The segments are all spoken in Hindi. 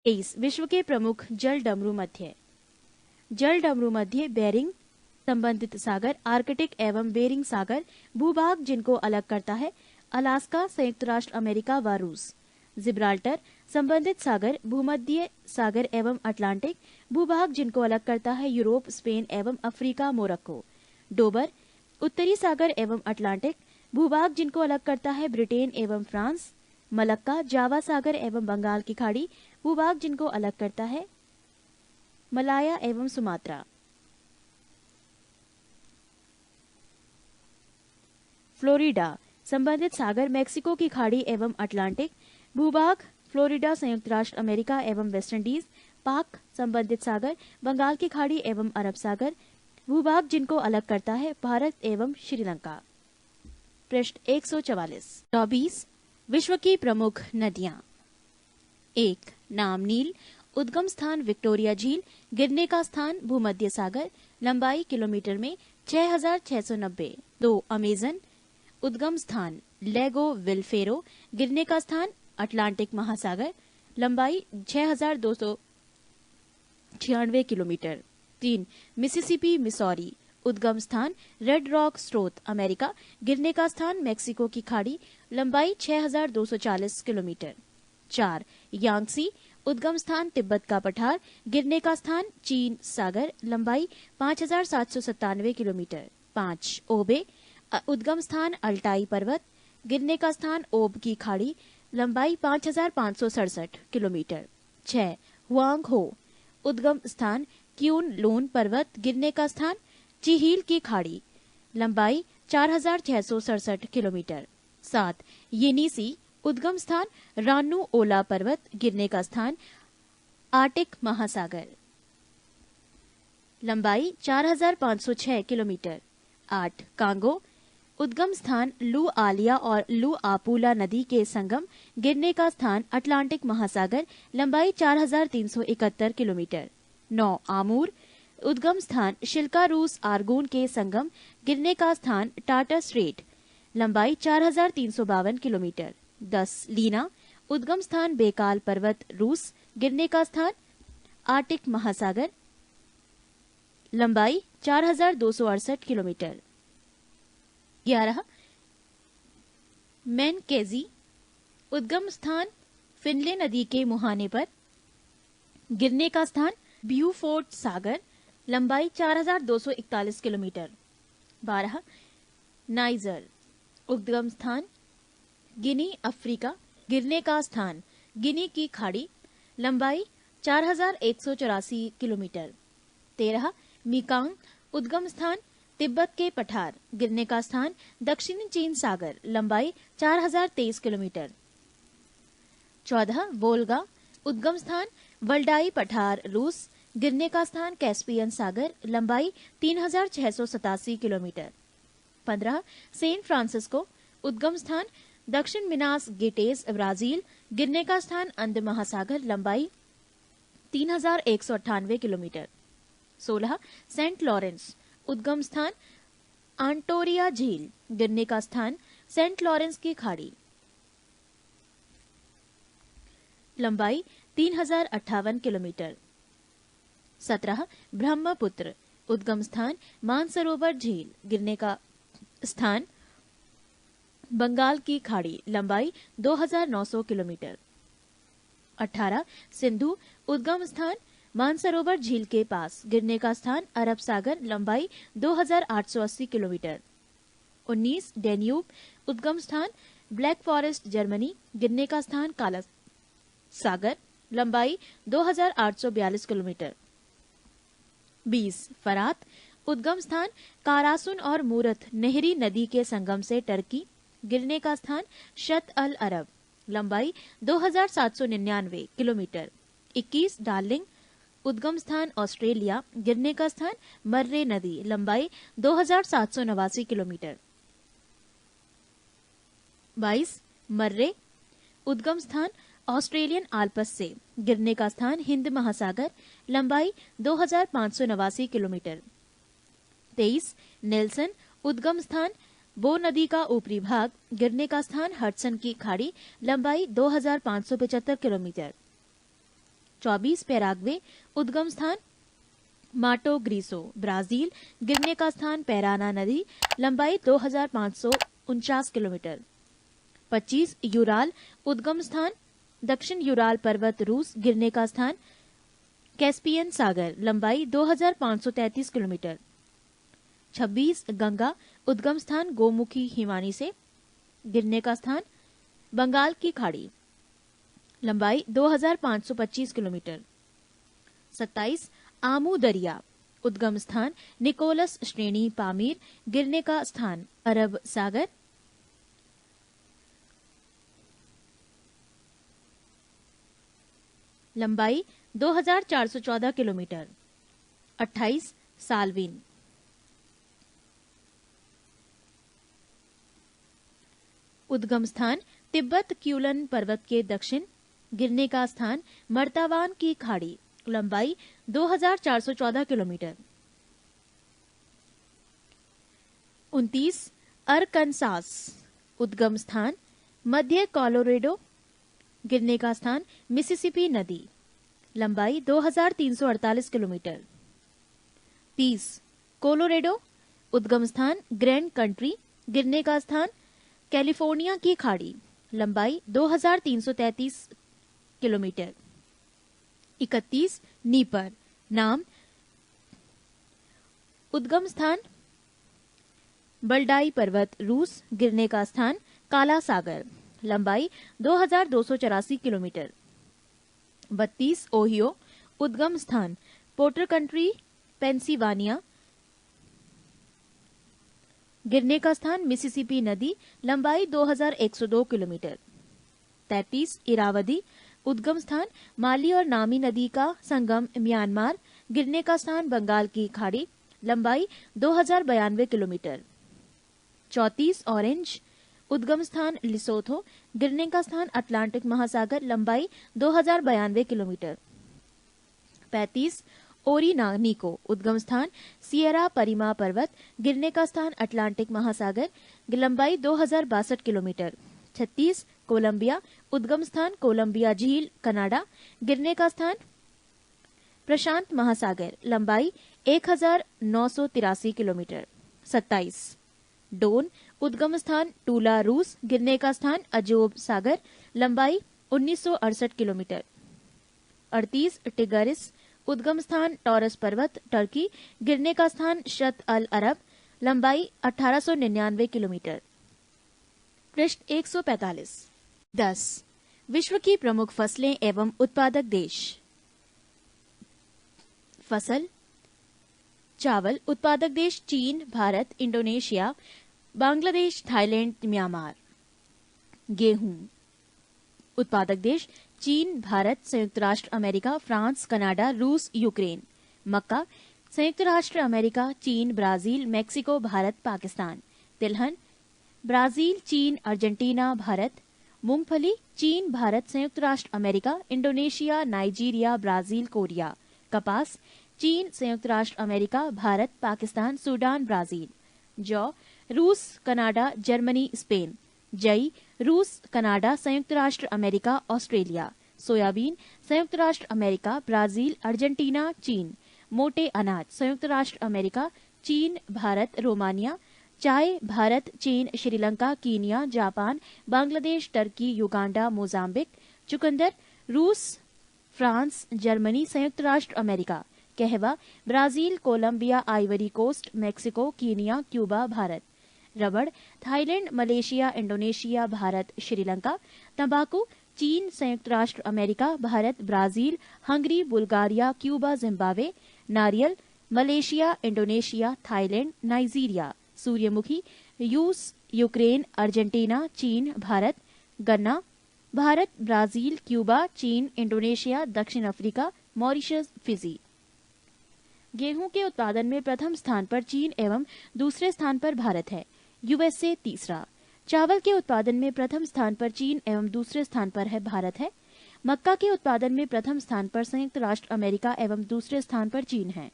23 विश्व के प्रमुख जल डमरू मध्य। जल डमरू मध्य बेरिंग संबंधित सागर, आर्कटिक एवं बेरिंग सागर भूभाग जिनको अलग करता है अलास्का, संयुक्त राष्ट्र अमेरिका व रूस। जिब्राल्टर संबंधित सागर, भूमध्य सागर एवं अटलांटिक भूभाग जिनको अलग करता है यूरोप, स्पेन एवं अफ्रीका, मोरक्को। डोबर उत्तरी सागर एवं अटलांटिक भूभाग जिनको अलग करता है ब्रिटेन एवं फ्रांस। मलक्का जावा सागर एवं बंगाल की खाड़ी भूभाग जिनको अलग करता है मलाया एवं सुमात्रा। फ्लोरिडा संबंधित सागर, मैक्सिको की खाड़ी एवं अटलांटिक भूभाग फ्लोरिडा, संयुक्त राष्ट्र अमेरिका एवं वेस्ट इंडीज। पाक संबंधित सागर, बंगाल की खाड़ी एवं अरब सागर भूभाग जिनको अलग करता है भारत एवं श्रीलंका। पृष्ठ 144। 24 विश्व की प्रमुख नदियां। 1 नाम नील, उद्गम स्थान विक्टोरिया झील, गिरने का स्थान भूमध्य सागर, लंबाई किलोमीटर में 6690। 2 अमेजन, उद्गम स्थान लेगो विलफेरो, गिरने का स्थान अटलांटिक महासागर, लंबाई 6296 किलोमीटर। 3 मिसिसिपी मिसौरी, उद्गम स्थान रेड रॉक स्रोत अमेरिका, गिरने का स्थान मेक्सिको की खाड़ी, लंबाई 6240 किलोमीटर। 4 यांगसी, उद्गम स्थान तिब्बत का पठार, गिरने का स्थान चीन सागर, लंबाई 5797 किलोमीटर। 5 ओबे, उद्गम स्थान अल्टाई पर्वत, गिरने का स्थान ओब की खाड़ी, लंबाई 5567 किलोमीटर। 6 हुआंग हो, उद्गम स्थान क्यून लोन पर्वत, गिरने का स्थान चिहील की खाड़ी, लंबाई 4667 किलोमीटर। 7 येनिसी, उद्गम स्थान रानू ओला पर्वत, गिरने का स्थान आर्टिक महासागर, लंबाई 4506 किलोमीटर। 8 कांगो, उद्गम स्थान लू आलिया और लू आपूला नदी के संगम, गिरने का स्थान अटलांटिक महासागर, लंबाई 4371 किलोमीटर। 9 आमूर, उद्गम स्थान शिल्का रूस आर्गून के संगम, गिरने का स्थान टाटा स्ट्रेट, लंबाई 4352 किलोमीटर। 10 लीना, उद्गम स्थान बेकाल पर्वत रूस, गिरने का स्थान आर्टिक महासागर, लंबाई 4268 किलोमीटर। 11 मैनकेजी, उद्गम स्थान फिनले नदी के मुहाने पर, गिरने का स्थान ब्यूफोर्ट सागर, लंबाई 4241 किलोमीटर। 12 नाइजर, उद्गम स्थान गिनी अफ्रीका, गिरने का स्थान गिनी की खाड़ी, लंबाई 4184 किलोमीटर। 13 मिकांग, उद्गम स्थान तिब्बत के पठार, गिरने का स्थान दक्षिणी चीन सागर, लंबाई 4023 किलोमीटर। 14 वोल्गा, उद्गम स्थान वल्डाई पठार रूस, गिरने का स्थान कैस्पियन सागर, लंबाई 3687 किलोमीटर। 15 सेंट फ्रांसिस्को, उद्गम स्थान दक्षिण मिनास गेटेस ब्राजील, गिरने का स्थान अंध महासागर, लंबाई 3198 किलोमीटर। 16 सेंट लॉरेंस, उद्गम स्थान आंटोरिया झील, गिरने का स्थान सेंट लॉरेंस की खाड़ी, लंबाई 3058 किलोमीटर। 17 ब्रह्मपुत्र, उद्गम स्थान मानसरोवर झील, गिरने का स्थान बंगाल की खाड़ी, लंबाई 2900 किलोमीटर। 18 सिंधु, उद्गम स्थान मानसरोवर झील के पास, गिरने का स्थान अरब सागर, लंबाई 2880 किलोमीटर। 19 डेन्यूब, उद्गम स्थान ब्लैक फॉरेस्ट जर्मनी, गिरने का स्थान काला सागर, लंबाई 2842 किलोमीटर। 20 फरात, उद्गम स्थान कारासुन और मूरत नहरी नदी के संगम से टर्की, गिरने का स्थान शत अल अरब, लंबाई 2799 किलोमीटर। 21 डार्लिंग, उद्गम स्थान ऑस्ट्रेलिया, गिरने का स्थान मर्रे नदी, लंबाई 2789 किलोमीटर। 22 मर्रे, उद्गम स्थान ऑस्ट्रेलियन आल्पस से, गिरने का स्थान हिंद महासागर, लंबाई 2589 किलोमीटर। 23 नेल्सन, उद्गम स्थान बो नदी का ऊपरी भाग, गिरने का स्थान हडसन की खाड़ी, लंबाई 2575 किलोमीटर। 24 पैराग्वे, उद्गम स्थान माटो ग्रीसो, ब्राजील, गिरने का स्थान पैराना नदी, लंबाई 2549 किलोमीटर। 25 यूराल, उद्गम स्थान दक्षिण यूराल पर्वत, रूस, गिरने का स्थान कैस्पियन सागर, लंबाई 2533 किलोमीटर। 26 गंगा, उद्गम स्थान गोमुखी हिमानी से, गिरने का स्थान बंगाल की खाड़ी, लंबाई 2525 किलोमीटर। 27 आमू दरिया, उद्गम स्थान निकोलस श्रेणी पामीर, गिरने का स्थान अरब सागर, लंबाई 2414 किलोमीटर। 28 सालवीन, उद्गम स्थान तिब्बत क्यूलन पर्वत के दक्षिण, गिरने का स्थान मर्तावान की खाड़ी, लंबाई 2414 किलोमीटर। 29 अरकनसास, उद्गम स्थान मध्य कोलोराडो, गिरने का स्थान मिसिसिपी नदी, लंबाई 2348 किलोमीटर। 30 कोलोराडो, उद्गम स्थान ग्रैंड कंट्री, गिरने का स्थान कैलिफोर्निया की खाड़ी, लंबाई 2333 किलोमीटर। 31 नीपर, नाम उद्गम स्थान बल्डाई पर्वत, रूस, गिरने का स्थान काला सागर, लंबाई 2284 किलोमीटर। 32 ओहियो, उद्गम स्थान पोर्टर कंट्री, पेंसिल्वानिया, गिरने का स्थान मिसिसिपी नदी, लंबाई 2102 किलोमीटर। 33 इरावदी, उद्गम स्थान माली और नामी नदी का संगम म्यांमार, गिरने का स्थान बंगाल की खाड़ी, लंबाई 2092 किलोमीटर। 34 ऑरेंज, उद्गम स्थान लिसोथो, गिरने का स्थान अटलांटिक महासागर, लंबाई 2092 किलोमीटर। 35 ओरिनानिको, उद्गम स्थान सियरा परिमा पर्वत, गिरने का स्थान अटलांटिक महासागर, लंबाई 2062 किलोमीटर। 36 कोलंबिया, उद्गम स्थान कोलंबिया झील, कनाडा, गिरने का स्थान प्रशांत महासागर, लंबाई 1983 किलोमीटर। 27 डोन, उद्गम स्थान टूला, रूस, गिरने का स्थान अजोब सागर, लंबाई 1968 किलोमीटर। 38 टिगरिस, उद्गम स्थान टॉरस पर्वत, टर्की, गिरने का स्थान शत अल अरब, लंबाई 1899 किलोमीटर। पृष्ठ 145। 10 विश्व की प्रमुख फसलें एवं उत्पादक देश। फसल चावल, उत्पादक देश चीन, Bharat, Indonesia, Bangladesh, Thailand, Myanmar. गेहूं, उत्पादक देश चीन, भारत, संयुक्त राष्ट्र अमेरिका, फ्रांस, कनाडा, रूस, यूक्रेन। मक्का, संयुक्त राष्ट्र अमेरिका, चीन, ब्राजील, मेक्सिको, भारत, पाकिस्तान। तिलहन, ब्राजील, चीन, अर्जेंटीना, भारत। मूंगफली, चीन, भारत, संयुक्त राष्ट्र America, Indonesia, Nigeria, Brazil, Korea. कपास, चीन, संयुक्त राष्ट्र America, Bharat, Pakistan, Sudan, Brazil. जौ, रूस, कनाडा, जर्मनी, स्पेन। जई, रूस, कनाडा, संयुक्त राष्ट्र अमेरिका, ऑस्ट्रेलिया। सोयाबीन, संयुक्त राष्ट्र अमेरिका, ब्राजील, अर्जेंटीना, चीन। मोटे अनाज, संयुक्त राष्ट्र अमेरिका, चीन, भारत, रोमानिया। चाय, भारत, चीन, Sri Lanka, Kenya, Japan, Bangladesh, Turkey, Uganda, Mozambique. चुकंदर, रूस, फ्रांस, जर्मनी, संयुक्त राष्ट्र अमेरिका। कहवा, Brazil, Colombia, Ivory Coast, Mexico, Kenya, Cuba, Bharat. रबड़, Thailand, Malaysia, Indonesia, Bharat, Sri Lanka. तंबाकू, चीन, संयुक्त राष्ट्र America, Bharat, Brazil, Hungary, Bulgaria, Cuba, Zimbabwe. नारियल, मलेशिया, इंडोनेशिया, थाईलैंड, नाइजीरिया। सूर्यमुखी, रूस, यूक्रेन, अर्जेंटीना, चीन, भारत। गन्ना, भारत, ब्राजील, क्यूबा, चीन, इंडोनेशिया, दक्षिण अफ्रीका, मॉरिशस, फिजी। गेहूं के उत्पादन में प्रथम स्थान पर चीन एवं दूसरे स्थान पर भारत है। यूएसए तीसरा। चावल के उत्पादन में प्रथम स्थान पर चीन एवं दूसरे स्थान पर है भारत है। मक्का के उत्पादन में प्रथम स्थान पर संयुक्त राष्ट्र अमेरिका एवं दूसरे स्थान पर चीन है।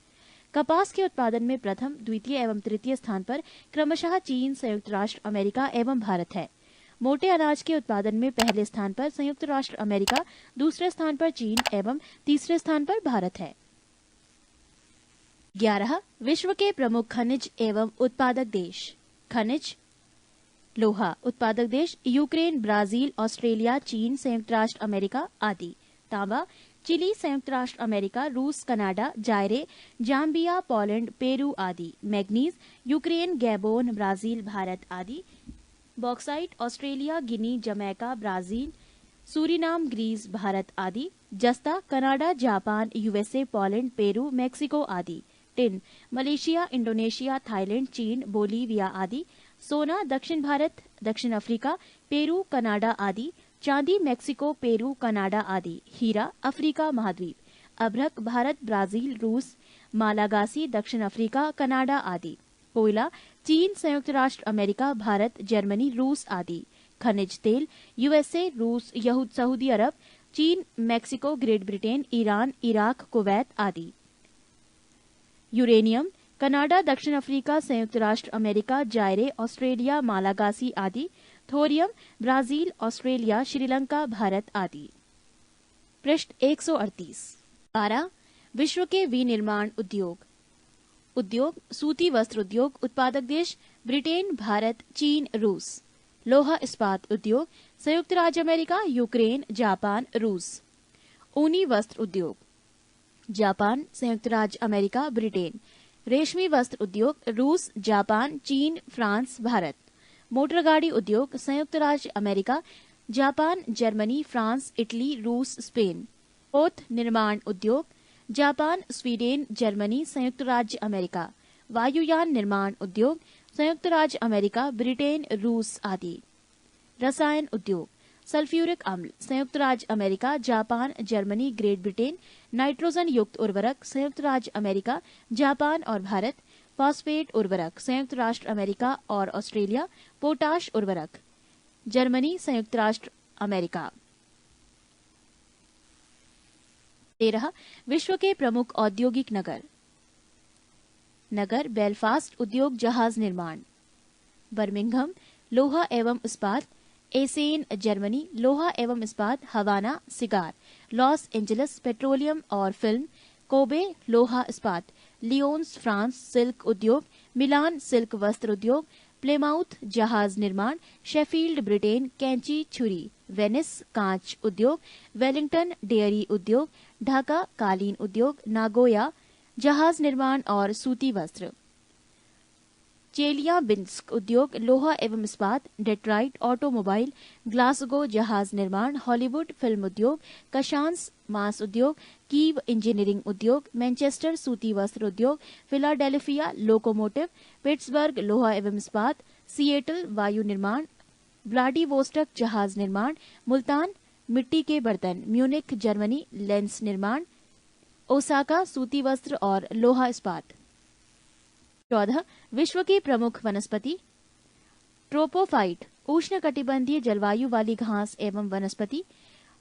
कपास के उत्पादन में प्रथम, द्वितीय एवं तृतीय स्थान पर क्रमशः चीन, संयुक्त राष्ट्र अमेरिका एवं भारत है। मोटे अनाज के उत्पादन में पहले स्थान पर संयुक्त राष्ट्र अमेरिका, दूसरे स्थान पर चीन एवं तीसरे स्थान पर भारत है। 11 विश्व के प्रमुख खनिज एवं उत्पादक देश। खनिज लोहा उत्पादक देश यूक्रेन, ब्राजील, ऑस्ट्रेलिया, चीन, संयुक्त राष्ट्र अमेरिका आदि। तांबा चिली, संयुक्त राष्ट्र अमेरिका, रूस, Canada, Zaire, Zambia, Poland, Peru आदि। Manganese Ukraine, Gabon, Brazil, Bharat आदि। Bauxite Australia, Guinea, Jamaica, Brazil, Suriname, Greece, Bharat आदि। जस्ता Canada, Japan, USA, Poland, Peru, Mexico आदि। टिन मलेशिया, इंडोनेशिया, थाईलैंड, चीन, बोलीविया आदि। सोना दक्षिण भारत, दक्षिण अफ्रीका, पेरू, कनाडा आदि। चांदी मैक्सिको, पेरू, कनाडा आदि। हीरा अफ्रीका महाद्वीप। अभ्रक भारत, ब्राजील, रूस, मालागासी, दक्षिण अफ्रीका, कनाडा आदि। कोयला चीन, संयुक्त राष्ट्र अमेरिका, भारत, जर्मनी, रूस आदि। खनिज तेल यूएसए, रूस, सऊदी अरब, चीन, Mexico, great Britain, Iran, Iraq, Kuwait आदि। यूरेनियम कनाडा, दक्षिण अफ्रीका, संयुक्त राष्ट्र अमेरिका, जायरे, ऑस्ट्रेलिया, मालागासी आदि। Thorium Brazil, Australia, Sri Lanka, Bharat आदि। पृष्ठ 138। 12 विश्व के विनिर्माण उद्योग। उद्योग सूती वस्त्र उद्योग उत्पादक देश ब्रिटेन, भारत, चीन, रूस। लोहा इस्पात उद्योग संयुक्त राज्य अमेरिका, यूक्रेन, जापान, रूस। ऊनी वस्त्र उद्योग जापान, संयुक्त राज्य अमेरिका, ब्रिटेन। रेशमी वस्त्र उद्योग रूस, जापान, चीन, फ्रांस, भारत। मोटर गाड़ी उद्योग संयुक्त राज्य America, Japan, Germany, France, Italy, रूस, स्पेन। पोत निर्माण उद्योग जापान, स्वीडन, जर्मनी, संयुक्त राज्य अमेरिका। वायुयान निर्माण उद्योग संयुक्त राज्य अमेरिका, ब्रिटेन, रूस आदि। रसायन उद्योग सल्फ्यूरिक अम्ल संयुक्त राज्य America, Japan, Germany, great Britain. Nitrogen युक्त उर्वरक संयुक्त राज्य अमेरिका, जापान और भारत। फॉस्फेट उर्वरक संयुक्त राष्ट्र अमेरिका और ऑस्ट्रेलिया। पोटाश उर्वरक जर्मनी, संयुक्त राष्ट्र अमेरिका। 13 विश्व के प्रमुख औद्योगिक नगर। नगर बेलफास्ट उद्योग जहाज निर्माण। बर्मिंघम लोहा एवं इस्पात। एसेन जर्मनी लोहा एवं इस्पात। हवाना सिगार। लॉस एंजलिस पेट्रोलियम और फिल्म। कोबे लोहा इस्पात। लियोन्स फ्रांस सिल्क उद्योग। मिलान सिल्क वस्त्र उद्योग। प्लेमाउथ जहाज निर्माण। शेफील्ड ब्रिटेन कैंची छुरी। वेनिस कांच उद्योग। वेलिंगटन डेयरी उद्योग। ढाका कालीन उद्योग। नागोया जहाज निर्माण और सूती वस्त्र। चेलियाबिंस्क उद्योग लोहा एवं इस्पात। Detroit automobile. ग्लासगो जहाज निर्माण। हॉलीवुड फिल्म उद्योग। कशांस मांस उद्योग। कीव इंजीनियरिंग उद्योग। मैनचेस्टर सूती वस्त्र उद्योग। Philadelphia locomotive. पिट्सबर्ग लोहा एवं इस्पात। सिएटल वायु निर्माण। व्लाडिवोस्टक जहाज निर्माण। मुल्तान मिट्टी के बर्तन। म्यूनिख जर्मनी लेंस निर्माण। ओसाका सूती वस्त्र और लोहा इस्पात। 14 विश्व की प्रमुख वनस्पति। ट्रोपोफाइट उष्णकटिबंधीय जलवायु वाली घास एवं वनस्पति।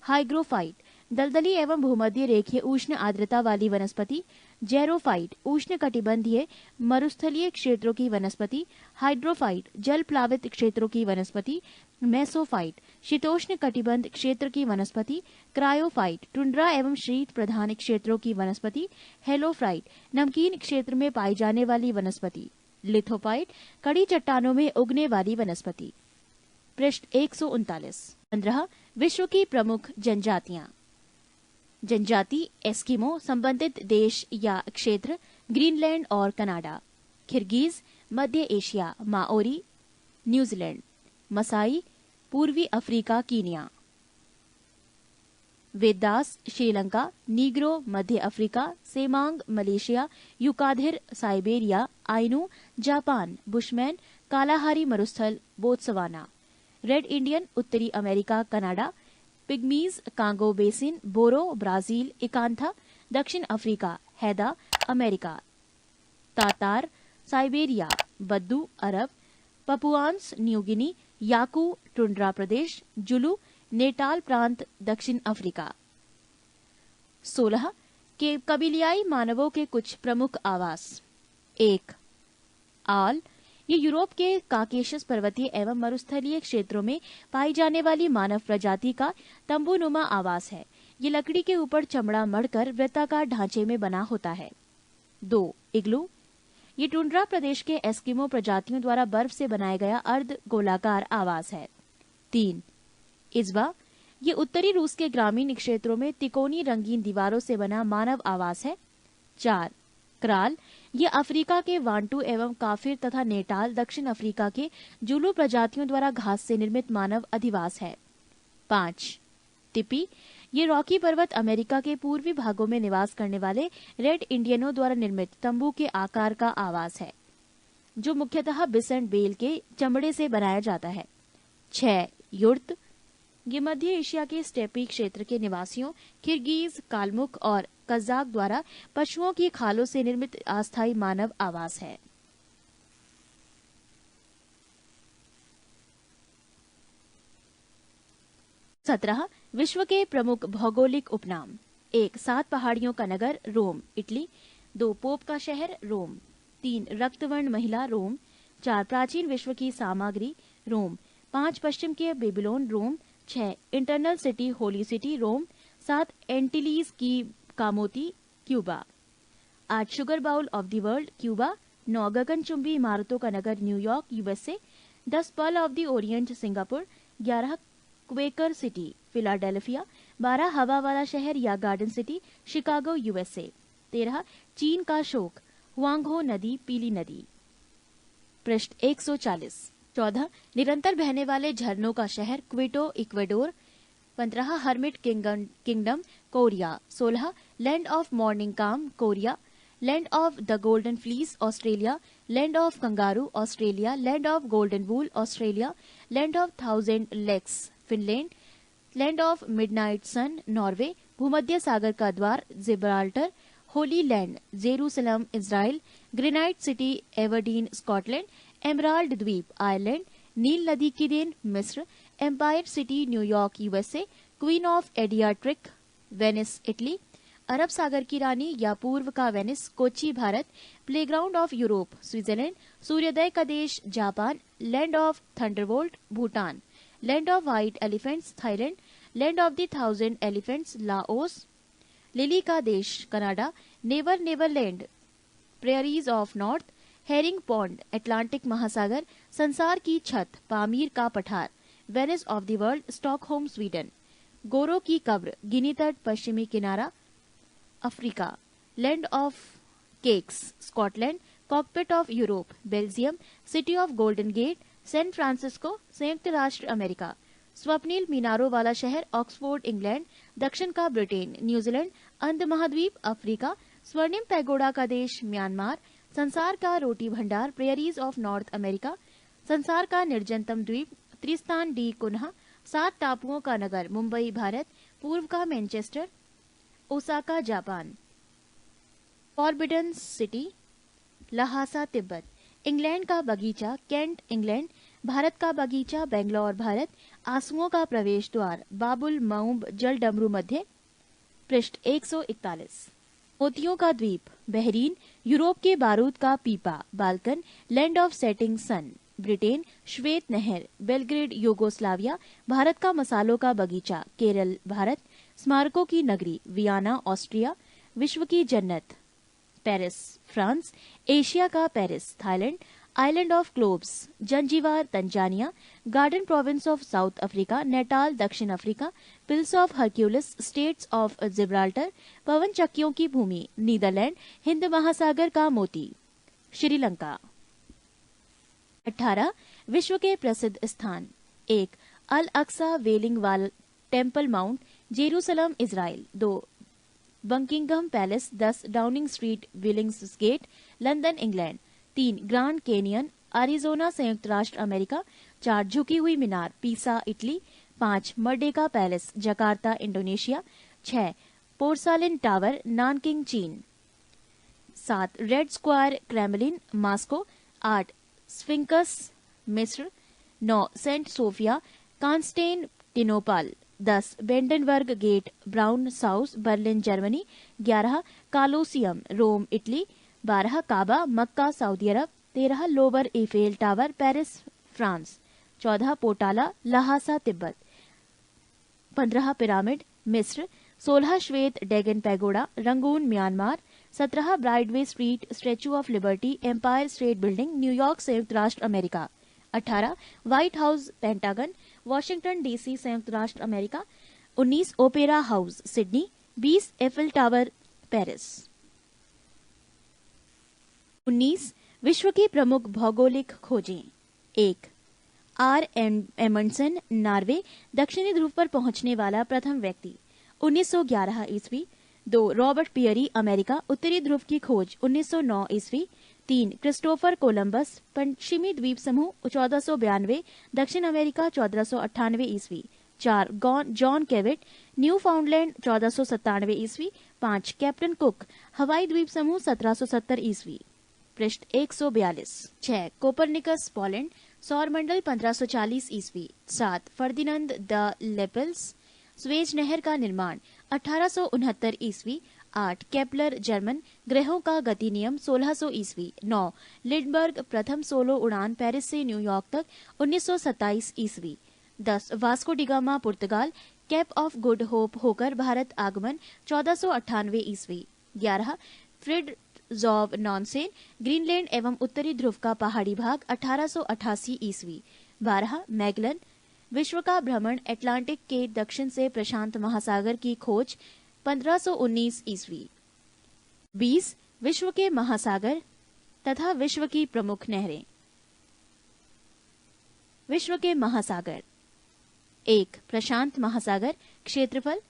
हाइग्रोफाइट दलदली एवं भूमध्य रेखीय उष्ण आर्द्रता वाली वनस्पति। जेरोफाइट उष्णकटिबंधीय मरुस्थलीय क्षेत्रों की वनस्पति। हाइड्रोफाइट जल प्लावित क्षेत्रों की वनस्पति। मेसोफाइट शीतोष्ण कटिबंध क्षेत्र की वनस्पति। क्रायोफाइट टुंड्रा एवं शीत प्रधान क्षेत्रों की वनस्पति। हेलोफ्राइट नमकीन क्षेत्र में पाई जाने वाली वनस्पति। लिथोफाइट कड़ी चट्टानों में उगने वाली वनस्पति। पृष्ठ 139। 15 विश्व की प्रमुख जनजातियां। जनजाति एस्किमो संबंधित देश या क्षेत्र ग्रीनलैंड और कनाडा। किर्गिज मध्य एशिया। Maori New Zealand. मसाई पूर्वी Africa, Kenya. Vedas Sri Lanka. Negro मध्य Africa. Semang Malaysia. युकाधिर Siberia. Ainu Japan. Bushman Kalahari मरुस्थल बोत्सवाना। रेड इंडियन उत्तरी अमेरिका, कनाडा। पिग्मीज Congo basin. बोरो ब्राजील। इकांथा दक्षिण अफ्रीका। हैदा अमेरिका। Tatar Siberia. बद्दू अरब। पपुआन्स न्यू गिनी। याकू टुंड्रा प्रदेश। जुलू नेटाल प्रांत दक्षिण अफ्रीका। 16 के कबीलियाई मानवों के कुछ प्रमुख आवास। 1 आल ये यूरोप के काकेशस पर्वतीय एवं मरुस्थलीय क्षेत्रों में पाई जाने वाली मानव प्रजाति का तंबूनुमा आवास है। ये लकड़ी के ऊपर चमड़ा मढ़कर वृत्ताकार ढांचे में बना होता है। 2. इग्लू। ये टुंड्रा प्रदेश के एस्किमो प्रजातियों द्वारा बर्फ से बनाया गया अर्ध गोलाकार आवास है। 3. इज़बा। ये उत्तरी रूस के ग्रामीण क्षेत्रों में तिकोनी रंगीन दीवारों से बना मानव आवास है। 4. क्राल। ये अफ्रीका के वांटू एवं काफिर तथा नेटाल दक्षिण अफ्रीका के जुलू प्रजातियों द्वारा घास से निर्मित मानव अधिवास है। 5. तिपी। ये रॉकी पर्वत अमेरिका के पूर्वी भागों में निवास करने वाले रेड इंडियनों द्वारा निर्मित तंबू के आकार का आवास है, जो मुख्यतः बिसेंट बेल के चमड़े से बनाया जाता है। 6. युर्त। ये मध्य एशिया के स्टेपी क्षेत्र के निवासियों किर्गिज, कालमुक और कजाक द्वारा पशुओं की खालों से निर्मित अस्थायी मानव आवास है। सत्रह। विश्व के प्रमुख भौगोलिक उपनाम। 1. 7 पहाड़ियों का नगर रोम, इटली। 2. पोप का शहर रोम। 3. रक्तवर्ण महिला रोम। 4. प्राचीन विश्व की सामग्री रोम। 5. पश्चिम के Babylon Rome. 6. Internal city holy city Rome. 7. Antilles की कामोती Cuba. 8. Sugar bowl of the world Cuba. 9. गगनचुंबी इमारतों का नगर New York USA. 10. Pearl of the orient Singapore. 11. Quaker city Philadelphia. 12. हवा वाला शहर या गार्डन सिटी शिकागो यूएसए। 13. चीन का शोक हुआंगहो नदी पीली नदी। पृष्ठ 140। 14. निरंतर बहने वाले झरनों का शहर Quito Ecuador. 15. Hermit kingdom Korea. 16. Land of morning calm Korea. Land of the golden fleece Australia. Land of kangaroo Australia. Land of golden wool Australia. Land of 1000 lakes Finland. Land of midnight sun Norway. भूमध्य सागर का द्वार Gibraltar. Holy land Jerusalem Israel. Granite city Aberdeen Scotland. Emerald द्वीप आयरलैंड। नील नदी की देन मिस्र। Empire city New York USA. Queen of Adriatic Venice Italy. अरब सागर की रानी या पूर्व का Venice Kochi Bharat. Playground of Europe Switzerland. सूर्योदय का देश Japan. Land of Thunderbolt Bhutan. Land of white elephants Thailand. Land of the 1000 elephants Laos. Lily का देश Canada. Never Neverland prairies of north. Herring pond Atlantic महासागर। संसार की छत पामीर का पठार। Venice of the world Stockholm Sweden. गोरो की कब्र गिनी तट पश्चिमी किनारा Africa. Land of cakes Scotland. Cockpit of Europe Belgium. City of golden gate San Francisco संयुक्त राष्ट्र अमेरिका। स्वप्निल मीनारों वाला शहर ऑक्सफोर्ड इंग्लैंड। दक्षिण का ब्रिटेन न्यूजीलैंड। अंध महाद्वीप अफ्रीका। स्वर्णिम पैगोडा का देश म्यांमार। संसार का रोटी भंडार प्रेयरीज ऑफ नॉर्थ अमेरिका। संसार का निर्जनतम द्वीप त्रिस्तान डी कुन्हा। 7 टापुओं का नगर मुंबई भारत। पूर्व का Manchester. Osaka Japan. Forbidden city Lhasa Tibet. England का बगीचा कैंट इंग्लैंड। भारत का बगीचा बेंगलोर भारत। आंसुओं का प्रवेश द्वार बाबुल मऊब जल डमरू मध्य। पृष्ठ 141। मोतियों का द्वीप बहरीन। यूरोप के बारूद का पीपा Balkan. Land of setting sun Britain. श्वेत नहर बेलग्रेड यूगोस्लाविया। भारत का मसालों का बगीचा केरल भारत। स्मारकों की नगरी वियना ऑस्ट्रिया। विश्व की जन्नत पेरिस फ्रांस। एशिया का Paris Thailand. Island of cloves Zanzibar Tanzania. Garden province of South Africa Natal दक्षिण Africa. Pillars of Hercules straits of Gibraltar. पवन चक्कियों की भूमि नीदरलैंड। हिंद महासागर का मोती श्रीलंका। 18 विश्व के प्रसिद्ध स्थान। 1 अल Aqsa wailing wall temple mount Jerusalem Israel. 2 Buckingham Palace 10 Downing Street विलिंग्स gate London England. 3 Grand Canyon Arizona संयुक्त राष्ट्र अमेरिका। 4 झुकी हुई मीनार Pisa Italy. 5 Merdeka Palace Jakarta Indonesia. 6 porcelain tower Nanking चीन। 7 Red Square Kremlin Moscow. 8 Sphinx मिस्र। 9 Saint Sophia Constantinople. 10 Brandenburg gate brown house Berlin Germany. 11 Colosseum Rome Italy. 12 Kaaba Mecca Saudi Arab. 13 lower Eiffel Tower Paris France, 14 Potala Lhasa Tibet, 15 pyramid मिस्र, 16 Shwedagon pagoda Rangoon Myanmar, 17 Broadway Street Statue of Liberty Empire State Building New York संयुक्त राष्ट्र अमेरिका, 18 White House Pentagon Washington DC संयुक्त राष्ट्र अमेरिका, 19 Opera House Sydney, 20 Eiffel Tower Paris. 19 विश्व की प्रमुख भौगोलिक खोजें। 1 आर एमंडसन नॉर्वे, दक्षिणी ध्रुव पर पहुंचने वाला प्रथम व्यक्ति 1911 ईस्वी। 2 रॉबर्ट पियरी अमेरिका, उत्तरी ध्रुव की खोज 1909 ईस्वी। 3 क्रिस्टोफर कोलंबस, पश्चिमी द्वीप समूह 1492, दक्षिण अमेरिका 1498 ईस्वी। 4 जॉन केविट, न्यू फाउंडलैंड 1497 ईस्वी। 5 कैप्टन कुक, हवाई द्वीप समूह 1770 ईस्वी। पृष्ठ 142। 6 कोपरनिकस पोलैंड, सौरमंडल 1540 ईस्वी। 7 फर्दिनंद द लेपेल्स, स्वेज नहर का निर्माण 1869 ईस्वी। 8 केपलर जर्मन, ग्रहों का गति नियम 1600 ईस्वी। 9 लिंडबर्ग, प्रथम सोलो उड़ान पेरिस से न्यूयॉर्क तक 1927 ईस्वी। 10 Vasco da Gama Portugal, cap of good hope होकर भारत आगमन 1498 ईस्वी। 11 फ्रिडजॉव नॉनसेन, ग्रीनलैंड एवं उत्तरी ध्रुव का पहाड़ी भाग 1888 ईस्वी। 12 मैगलन, विश्व का भ्रमण अटलांटिक के दक्षिण से प्रशांत महासागर की खोज 1519 ईस्वी। 20 विश्व के महासागर तथा विश्व की प्रमुख नहरें। विश्व के महासागर। 1 प्रशांत महासागर, क्षेत्रफल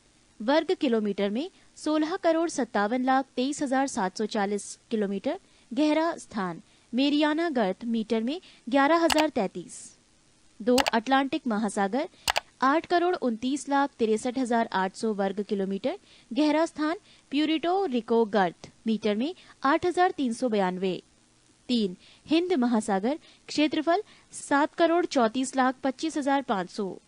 वर्ग किलोमीटर में 16,57,23,740 किलोमीटर, गहरा स्थान मेरियाना गर्त मीटर में 11,033। 2 अटलांटिक महासागर, 8,29,63,800 वर्ग किलोमीटर, गहरा स्थान प्यूरिटो रिको गर्त मीटर में 8,392। 3 हिंद महासागर, क्षेत्रफल 7,34,25,500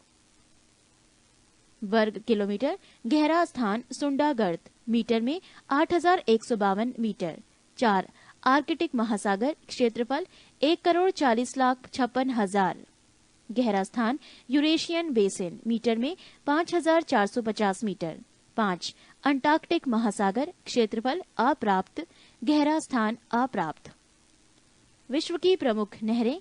वर्ग किलोमीटर, गहरा स्थान सुंडा गर्त मीटर में 8,152 मीटर। 4 आर्कटिक महासागर, क्षेत्रफल 1,40,56,000, गहरा स्थान यूरेशियन बेसिन मीटर में 5,450 मीटर। 5 अंटार्कटिक महासागर, क्षेत्रफल अप्राप्त, गहरा स्थान अप्राप्त। विश्व की प्रमुख नहरें।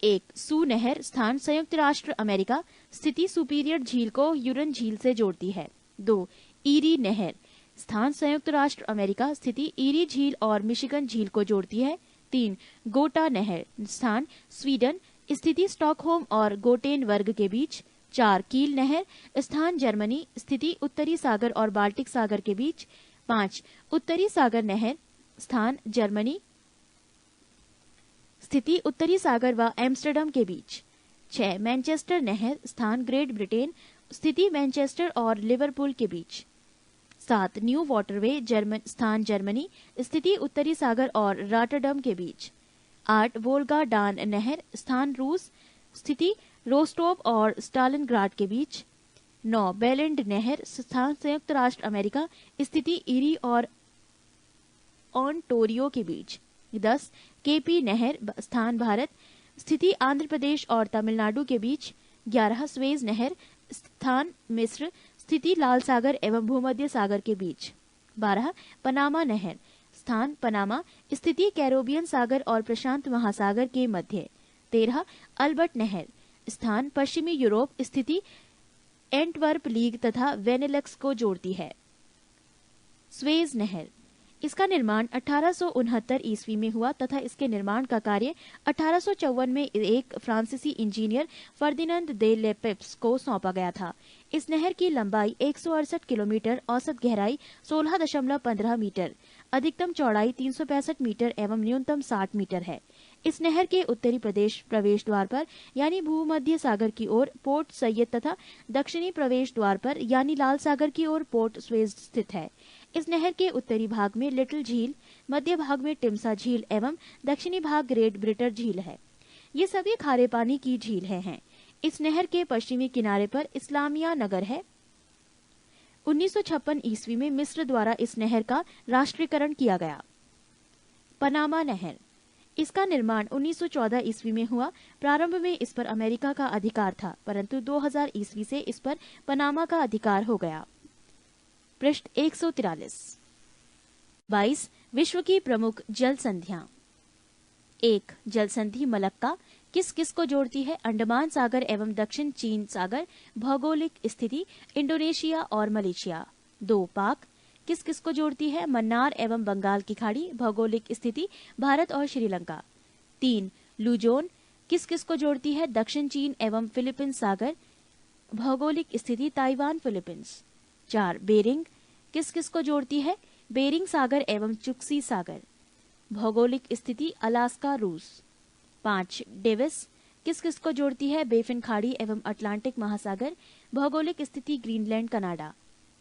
1 सू नहर, स्थान संयुक्त राष्ट्र अमेरिका, स्थिति सुपीरियर झील को यूरन झील से जोड़ती है। 2 ईरी नहर, स्थान संयुक्त राष्ट्र अमेरिका, स्थिति ईरी झील और मिशिगन झील को जोड़ती है। 3 गोटा नहर, स्थान स्वीडन, स्थिति स्टॉकहोम और गोटेन वर्ग के बीच। 4 कील नहर, स्थान जर्मनी, स्थिति उत्तरी सागर और बाल्टिक सागर के बीच। 5 उत्तरी सागर नहर, स्थान जर्मनी, स्थिति उत्तरी सागर व एम्स्टर्डम के बीच। 6 मैनचेस्टर नहर, स्थान ग्रेट ब्रिटेन, स्थिति मैनचेस्टर और लिवरपूल के बीच। 7 न्यू वाटरवे, स्थान जर्मनी, स्थिति उत्तरी सागर और रॉटरडम के बीच। 8 वोल्गा डान नहर, स्थान रूस, स्थिति रोस्टोव और स्टालिनग्राड के बीच। 9 बेलेंड नहर, स्थान संयुक्त राष्ट्र अमेरिका, स्थिति ईरी और ओंटारियो के बीच। 10 केपी नहर, स्थान भारत, स्थिति आंध्र प्रदेश और तमिलनाडु के बीच। 11 स्वेज नहर, स्थान मिस्र, स्थिति लाल सागर एवं भूमध्य सागर के बीच। 12 पनामा नहर, स्थान पनामा, स्थिति कैरोबियन सागर और प्रशांत महासागर के मध्य। 13 अल्बर्ट नहर, स्थान पश्चिमी यूरोप, स्थिति एंटवर्प लीग तथा वेनेलक्स को जोड़ती है। स्वेज नहर, इसका निर्माण 1869 ईस्वी में हुआ तथा इसके निर्माण का कार्य 1854 में एक फ्रांसीसी इंजीनियर फर्दिनांद दे लेपेप्स को सौंपा गया था। इस नहर की लंबाई 168 किलोमीटर, औसत गहराई 16.15 मीटर, अधिकतम चौड़ाई 365 मीटर एवं न्यूनतम 60 मीटर है। इस नहर के उत्तरी प्रवेश द्वार पर यानी भूमध्य सागर की ओर पोर्ट सैयद तथा दक्षिणी प्रवेश द्वार पर यानी लाल सागर की ओर पोर्ट स्वेज स्थित है। इस नहर के उत्तरी भाग में लिटिल झील, मध्य भाग में टिम्सा झील एवं दक्षिणी भाग ग्रेट ब्रिटर झील है। ये सभी खारे पानी की झीलें हैं। इस नहर के पश्चिमी किनारे पर इस्लामिया नगर है। 1956 ईस्वी में मिस्र द्वारा इस नहर का राष्ट्रीयकरण किया गया। पनामा नहर, इसका निर्माण 1914 ईस्वी में हुआ। प्रारंभ में इस पर अमेरिका का अधिकार था, परंतु 2000 ईस्वी से इस पर पनामा का अधिकार हो गया। पृष्ठ 143। 22 विश्व की प्रमुख जल संधियां। 1 जल संधि मलक्का किस किस को जोड़ती है? अंडमान सागर एवं दक्षिण चीन सागर, भौगोलिक स्थिति इंडोनेशिया और मलेशिया। 2 पाक किस किस को जोड़ती है? मन्नार एवं बंगाल की खाड़ी, भौगोलिक स्थिति भारत और श्रीलंका। 3 लुजोन किस किस को जोड़ती है? दक्षिण चीन एवं फिलीपींस सागर, भौगोलिक स्थिति ताइवान फिलीपींस। 4 बेरिंग किस किस को जोड़ती है? बेरिंग सागर एवं चुक्सी सागर, भौगोलिक स्थिति अलास्का रूस। 5 डेविस किस किस को जोड़ती है? बेफिन खाड़ी एवं अटलांटिक महासागर, भौगोलिक स्थिति ग्रीनलैंड कनाडा।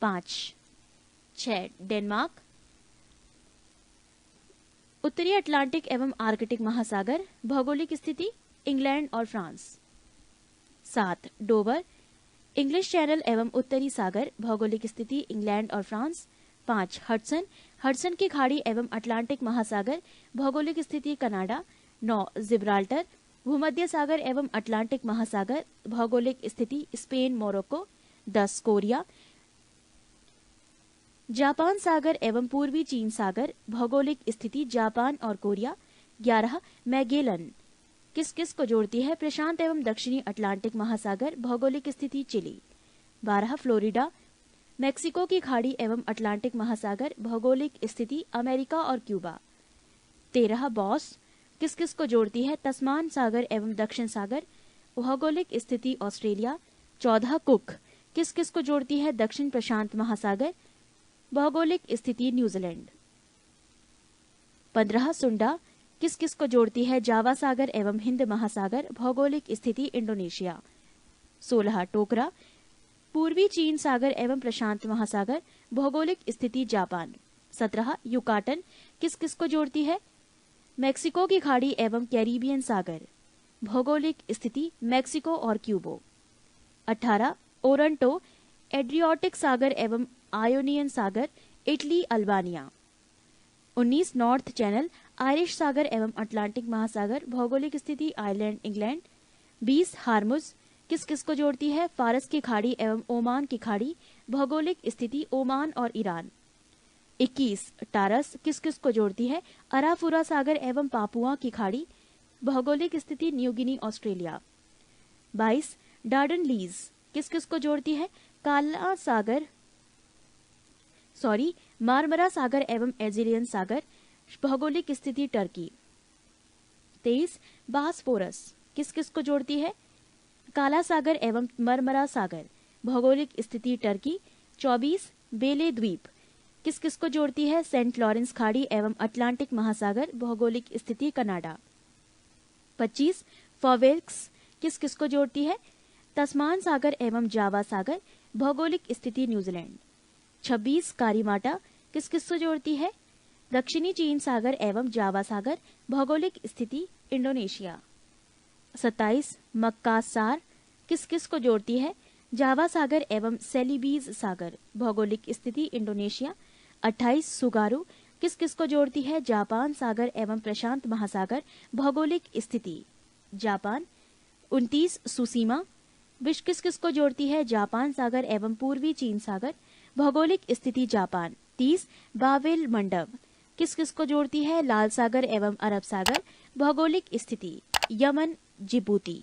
6 डेनमार्क उत्तरी अटलांटिक एवं आर्कटिक महासागर, भौगोलिक स्थिति इंग्लैंड और फ्रांस। 7 डोवर इंग्लिश चैनल एवं उत्तरी सागर, भौगोलिक स्थिति इंग्लैंड और फ्रांस। 5 हडसन हडसन की खाड़ी एवं अटलांटिक महासागर, भौगोलिक स्थिति कनाडा। 9 जिब्राल्टर भूमध्य सागर एवं अटलांटिक महासागर, भौगोलिक स्थिति स्पेन मोरक्को। 10 कोरिया जापान सागर एवं पूर्वी चीन सागर, भौगोलिक स्थिति जापान और कोरिया। 11 मैगेलन किस किस को जोड़ती है? प्रशांत एवं दक्षिणी अटलांटिक महासागर, भौगोलिक स्थिति चिली। 12 फ्लोरिडा मेक्सिको की खाड़ी एवं अटलांटिक महासागर, भौगोलिक स्थिति अमेरिका और क्यूबा। 13 बॉस किस किस को जोड़ती है? तस्मान सागर एवं दक्षिण सागर, भौगोलिक स्थिति ऑस्ट्रेलिया। 14 कुक किस किस को जोड़ती है? दक्षिण प्रशांत महासागर, भौगोलिक स्थिति न्यूजीलैंड। 15 सुंडा किस किस को जोड़ती है? जावा सागर एवं हिंद महासागर, भौगोलिक स्थिति इंडोनेशिया। 16 टोकरा पूर्वी चीन सागर एवं प्रशांत महासागर, भौगोलिक स्थिति जापान। 17 युकाटन किस किस को जोड़ती है? मेक्सिको की खाड़ी एवं कैरिबियन सागर, भौगोलिक स्थिति मेक्सिको और क्यूबो। 18 ओरंटो एड्रियाटिक सागर एवं आयोनियन सागर, Italy Albania. 19 North Channel Irish सागर एवं अटलांटिक महासागर, भौगोलिक स्थिति आयरलैंड इंग्लैंड। 20 हार्मुज किस किस को जोड़ती है? फारस की खाड़ी एवं ओमान की खाड़ी, भौगोलिक स्थिति ओमान और ईरान। 21 टारस किस किस को जोड़ती है? अराफुरा सागर एवं पापुआ की खाड़ी, भौगोलिक स्थिति New Guinea Australia. 22 Darden lease किस किस को जोड़ती है? काला सागर मारमरा सागर एवं एजिलियन सागर, भौगोलिक स्थिति टर्की। 23 बासफोरस किस किस को जोड़ती है? काला सागर एवं मरमरा सागर, भौगोलिक स्थिति टर्की। 24 बेले द्वीप किस किस को जोड़ती है? सेंट लॉरेंस खाड़ी एवं अटलांटिक महासागर, भौगोलिक स्थिति कनाडा। 25 फॉवेल्क्स किस किस को जोड़ती है? तस्मान सागर एवं जावा सागर, भौगोलिक स्थिति न्यूजीलैंड। 26 कारीमाटा किस किस को जोड़ती है? दक्षिणी चीन सागर एवं जावा सागर, भौगोलिक स्थिति इंडोनेशिया। 27 मक्कासार किस किस को जोड़ती है? जावा सागर एवं सेलिबीज सागर, भौगोलिक स्थिति इंडोनेशिया। 28 सुगारू किस किस को जोड़ती है? जापान सागर एवं प्रशांत महासागर, भौगोलिक स्थिति जापान। 29 सुसीमा विश किस किस को जोड़ती है? जापान सागर एवं पूर्वी चीन सागर, भौगोलिक स्थिति जापान। 30 बावेल मंडप किस किस को जोड़ती है? लाल सागर एवं अरब सागर, भौगोलिक स्थिति यमन जिबूती।